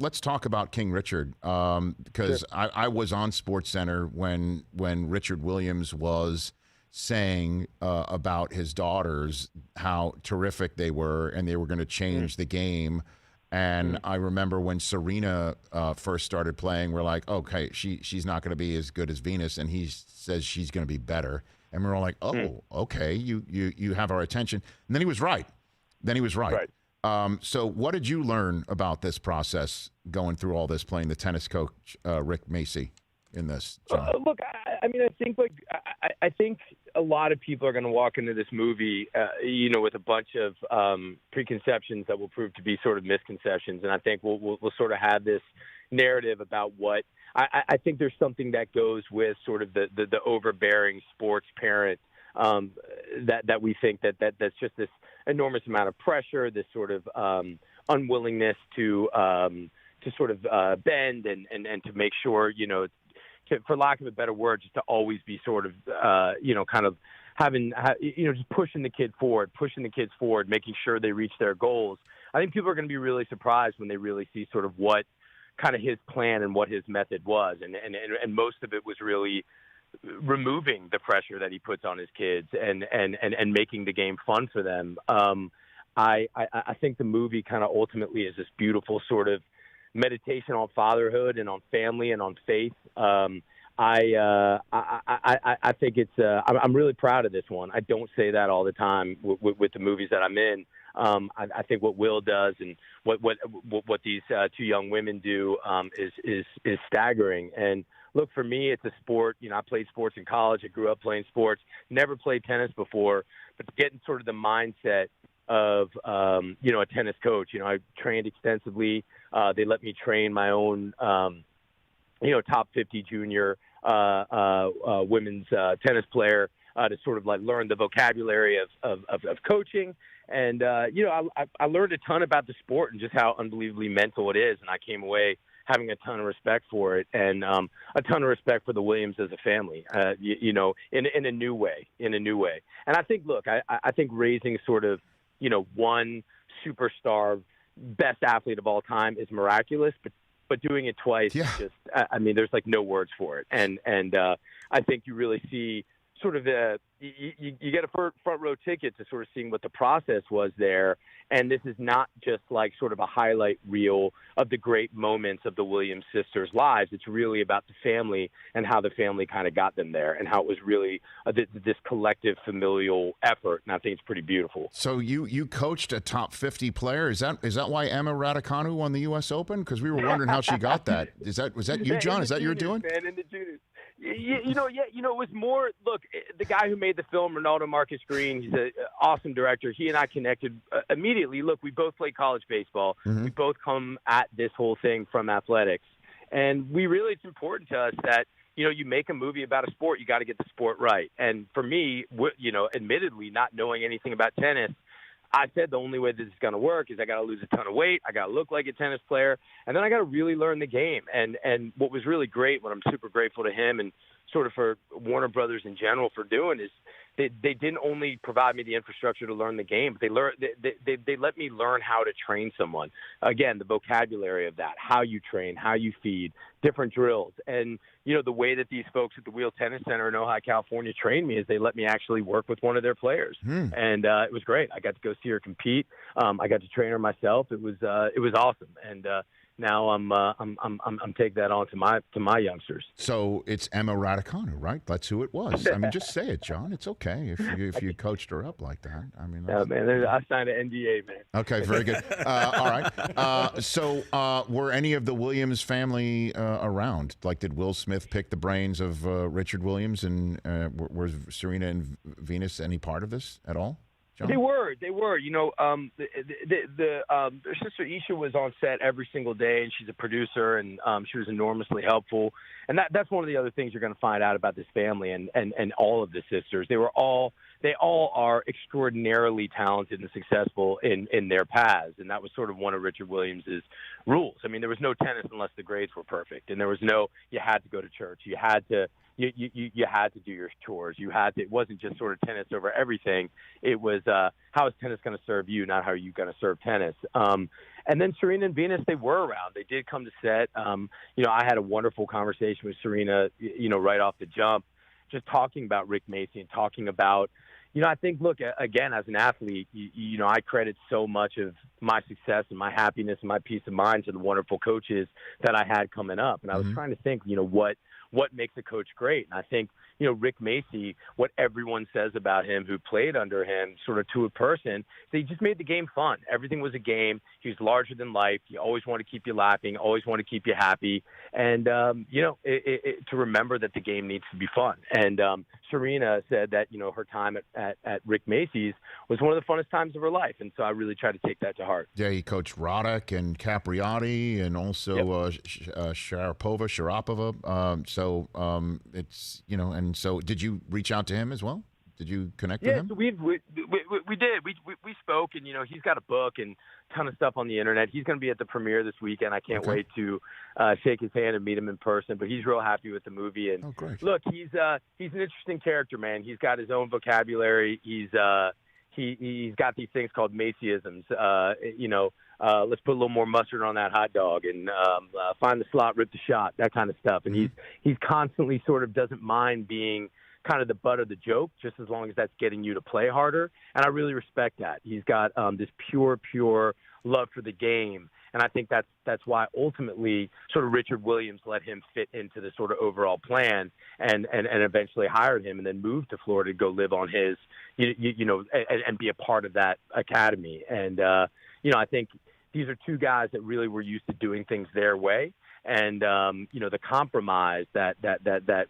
let's talk about King Richard, because Sure. I was on SportsCenter when Richard Williams was saying about his daughters, how terrific they were, and they were going to change the game. And I remember when Serena first started playing, we're like, okay, she's not going to be as good as Venus, and he says she's going to be better. And we're all like, oh, okay, you have our attention. And then he was right. Right. So what did you learn about this process going through all this, playing the tennis coach, Rick Macci, in this, John? Look, I mean, I think a lot of people are going to walk into this movie, with a bunch of preconceptions that will prove to be sort of misconceptions, and I think we'll sort of have this narrative about what I think there's something that goes with sort of the overbearing sports parent that we think that's just this enormous amount of pressure, this sort of unwillingness to sort of bend and to make sure, for lack of a better word, just to always be sort of, kind of just pushing the kids forward, making sure they reach their goals. I think people are going to be really surprised when they really see sort of what kind of his plan and what his method was. And most of it was really removing the pressure that he puts on his kids and making the game fun for them. I think the movie kind of ultimately is this beautiful sort of meditation on fatherhood and on family and on faith. I think it's. I'm really proud of this one. I don't say that all the time with the movies that I'm in. I think what Will does and what these two young women do is staggering. And look, for me, it's a sport. I played sports in college. I grew up playing sports. Never played tennis before, but to get in sort of the mindset of a tennis coach. I trained extensively. They let me train my own top 50 junior women's tennis player to sort of like learn the vocabulary of coaching. And I learned a ton about the sport and just how unbelievably mental it is. And I came away having a ton of respect for it and a ton of respect for the Williams as a family, in a new way. And I think, look, I think raising sort of, one superstar, best athlete of all time is miraculous, but doing it twice is just, there's like no words for it. And I think you really see sort of you get a front row ticket to sort of seeing what the process was there. And this is not just like sort of a highlight reel of the great moments of the Williams sisters' lives. It's really about the family and how the family kind of got them there and how it was really this collective familial effort. And I think it's pretty beautiful. So you coached a top 50 player. Is that why Emma Raducanu won the U.S. Open? Because we were wondering how she got that. Was that you, John? Is that your doing? Man, in the juniors. It was more, look, the guy who made the film, Ronaldo Marcus Green, he's an awesome director. He and I connected immediately. Look, we both played college baseball. We both come at this whole thing from athletics. And it's important to us that, you make a movie about a sport, you got to get the sport right. And for me, admittedly, not knowing anything about tennis, I said the only way this is going to work is I got to lose a ton of weight. I got to look like a tennis player. And then I got to really learn the game. And what was really great, what I'm super grateful to him and sort of for Warner Brothers in general for doing is they didn't only provide me the infrastructure to learn the game, but they let me learn how to train someone. Again, the vocabulary of that, how you train, how you feed, different drills. And, the way that these folks at the Wheel Tennis Center in Ojai, California trained me is they let me actually work with one of their players. And it was great. I got to go see her compete. I got to train her myself. It was awesome. And now I'm taking that on to my youngsters. So it's Emma Raducanu, right? That's who it was. Just say it, John. It's okay if you coached her up like that. Yeah, man. I signed an NDA, man. Okay, very good. All right. So were any of the Williams family around? Like, did Will Smith pick the brains of Richard Williams, and were Serena and Venus any part of this at all? John? They were. Their sister Isha was on set every single day, and she's a producer, and she was enormously helpful. And that's one of the other things you're going to find out about this family and all of the sisters. They were all they all are extraordinarily talented and successful in their paths. And that was sort of one of Richard Williams's rules. I mean, there was no tennis unless the grades were perfect, and there was no, you had to go to church, you had to you had to do your chores. You had to. It wasn't just sort of tennis over everything. It was how is tennis going to serve you, not how are you going to serve tennis. And then Serena and Venus, they were around. They did come to set. I had a wonderful conversation with Serena, right off the jump, just talking about Rick Macci and talking about, I think, look, again, as an athlete, I credit so much of my success and my happiness and my peace of mind to the wonderful coaches that I had coming up. And I was trying to think, what makes a coach great? And I think, Rick Macci, what everyone says about him who played under him, sort of to a person, he just made the game fun. Everything was a game. He was larger than life. He always wanted to keep you laughing, always wanted to keep you happy. And, to remember that the game needs to be fun. And Serena said that, her time at Rick Macci's was one of the funnest times of her life. And so I really try to take that to heart. Yeah, he coached Roddick and Capriati and also Sharapova. It's, and so did you reach out to him as well? Did you connect with him? So we did. We spoke, and he's got a book and a ton of stuff on the internet. He's going to be at the premiere this weekend. I can't wait to shake his hand and meet him in person. But he's real happy with the movie. And look, he's an interesting character, man. He's got his own vocabulary. He's got these things called Macyisms. Let's put a little more mustard on that hot dog and find the slot, rip the shot, that kind of stuff. And he's constantly sort of doesn't mind being kind of the butt of the joke, just as long as that's getting you to play harder. And I really respect that. He's got this pure love for the game. And I think that's why ultimately sort of Richard Williams let him fit into the sort of overall plan and eventually hired him and then moved to Florida to go live on his, and be a part of that academy. And, I think these are two guys that really were used to doing things their way. And, the compromise that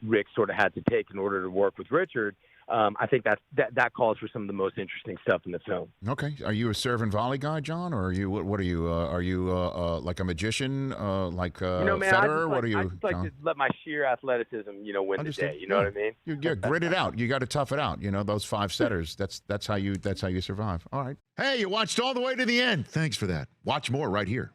Rick sort of had to take in order to work with Richard, I think that calls for some of the most interesting stuff in the film. Okay. Are you a serve and volley guy, John, or are you? What are you? Are you like a magician, like Federer? What are you? I just like to let my sheer athleticism, win the day. You know what I mean? You grit it out. You got to tough it out. Those 5 setters. That's how you survive. All right. Hey, you watched all the way to the end. Thanks for that. Watch more right here.